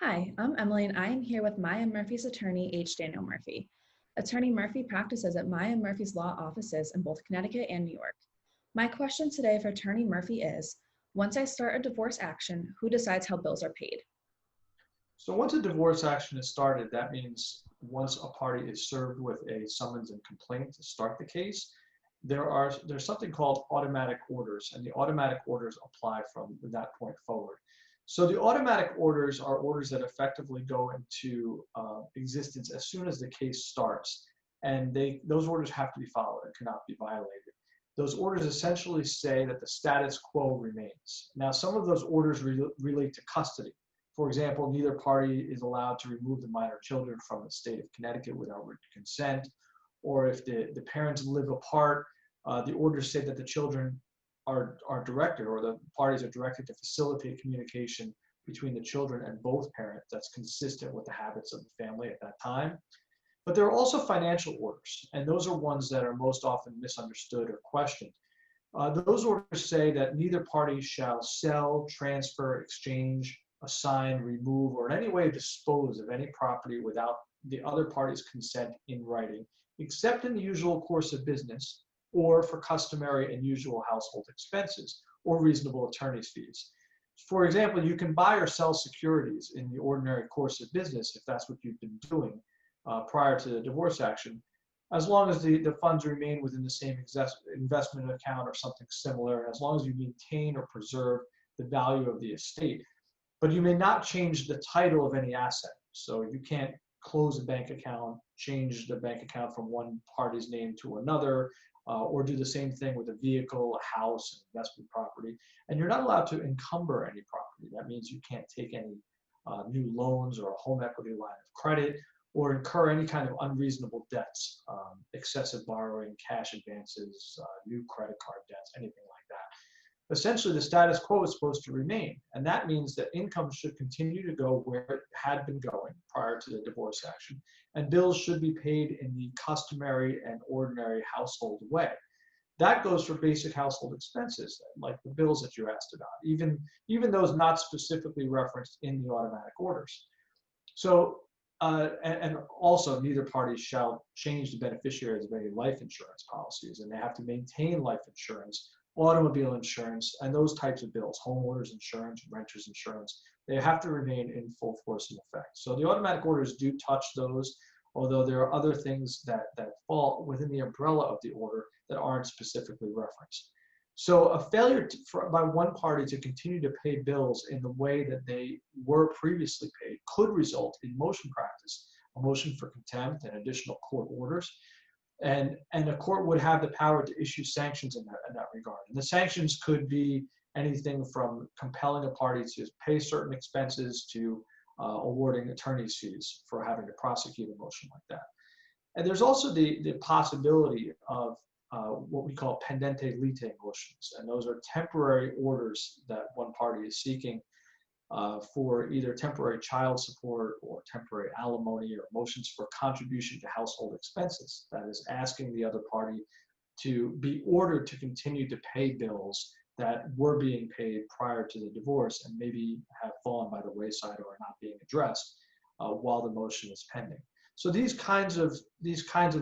Hi, I'm Emily and I am here with Maya Murphy's attorney, H. Daniel Murphy. Attorney Murphy practices at Maya Murphy's law offices in both Connecticut and New York. My question today for Attorney Murphy is, once I start a divorce action, who decides how bills are paid? So once a divorce action is started, that means once a party is served with a summons and complaint to start the case, there's something called automatic orders, and the automatic orders apply from that point forward. So the automatic orders are orders that effectively go into existence as soon as the case starts, and those orders have to be followed and cannot be violated. Those orders essentially say that the status quo remains. Now, some of those orders relate to custody. For example, neither party is allowed to remove the minor children from the state of Connecticut without written consent, or if the parents live apart, the orders say that the children are directed, or the parties are directed to facilitate communication between the children and both parents that's consistent with the habits of the family at that time. But there are also financial orders, and those are ones that are most often misunderstood or questioned. Those orders say that neither party shall sell, transfer, exchange, assign, remove, or in any way dispose of any property without the other party's consent in writing, except in the usual course of business, or for customary and usual household expenses, or reasonable attorney's fees. For example, you can buy or sell securities in the ordinary course of business if that's what you've been doing prior to the divorce action, as long as the funds remain within the same investment account or something similar, as long as you maintain or preserve the value of the estate. But you may not change the title of any asset. So you can't close a bank account, change the bank account from one party's name to another, or do the same thing with a vehicle, a house, an investment property. And you're not allowed to encumber any property. That means you can't take any new loans or a home equity line of credit, or incur any kind of unreasonable debts, excessive borrowing, cash advances, new credit card debts, anything like that. Essentially, the status quo is supposed to remain, and that means that income should continue to go where it had been going prior to the divorce action, and bills should be paid in the customary and ordinary household way. That goes for basic household expenses, like the bills that you asked about, even those not specifically referenced in the automatic orders. So, and also, neither party shall change the beneficiaries of any life insurance policies, and they have to maintain life insurance, automobile insurance, and those types of bills, homeowners insurance, renters insurance. They have to remain in full force and effect. So the automatic orders do touch those, although there are other things that fall within the umbrella of the order that aren't specifically referenced. So a failure by one party to continue to pay bills in the way that they were previously paid could result in motion practice, a motion for contempt and additional court orders. And a court would have the power to issue sanctions in that regard. And the sanctions could be anything from compelling a party to pay certain expenses to awarding attorney's fees for having to prosecute a motion like that. And there's also the possibility of what we call pendente lite motions, and those are temporary orders that one party is seeking for either temporary child support or temporary alimony, or motions for contribution to household expenses. That is asking the other party to be ordered to continue to pay bills that were being paid prior to the divorce and maybe have fallen by the wayside or are not being addressed while the motion is pending. So these kinds of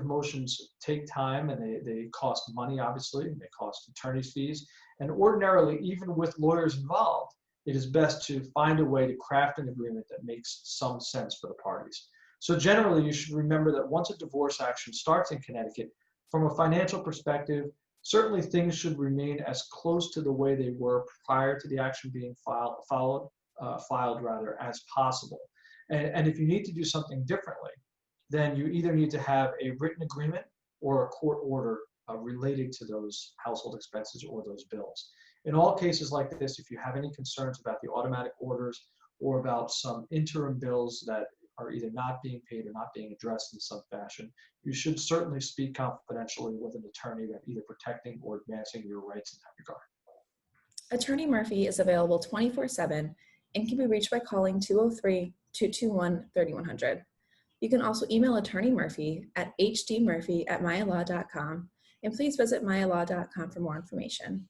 motions take time, and they cost money, obviously, and they cost attorney's fees. And ordinarily, even with lawyers involved, it is best to find a way to craft an agreement that makes some sense for the parties. So generally, you should remember that once a divorce action starts in Connecticut, from a financial perspective, certainly things should remain as close to the way they were prior to the action being filed as possible. And if you need to do something differently, then you either need to have a written agreement or a court order related to those household expenses or those bills. In all cases like this, if you have any concerns about the automatic orders or about some interim bills that are either not being paid or not being addressed in some fashion, you should certainly speak confidentially with an attorney that either protecting or advancing your rights in that regard. Attorney Murphy is available 24/7 and can be reached by calling 203-221-3100. You can also email Attorney Murphy at hdmurphy@mayalaw.com, and please visit mayalaw.com for more information.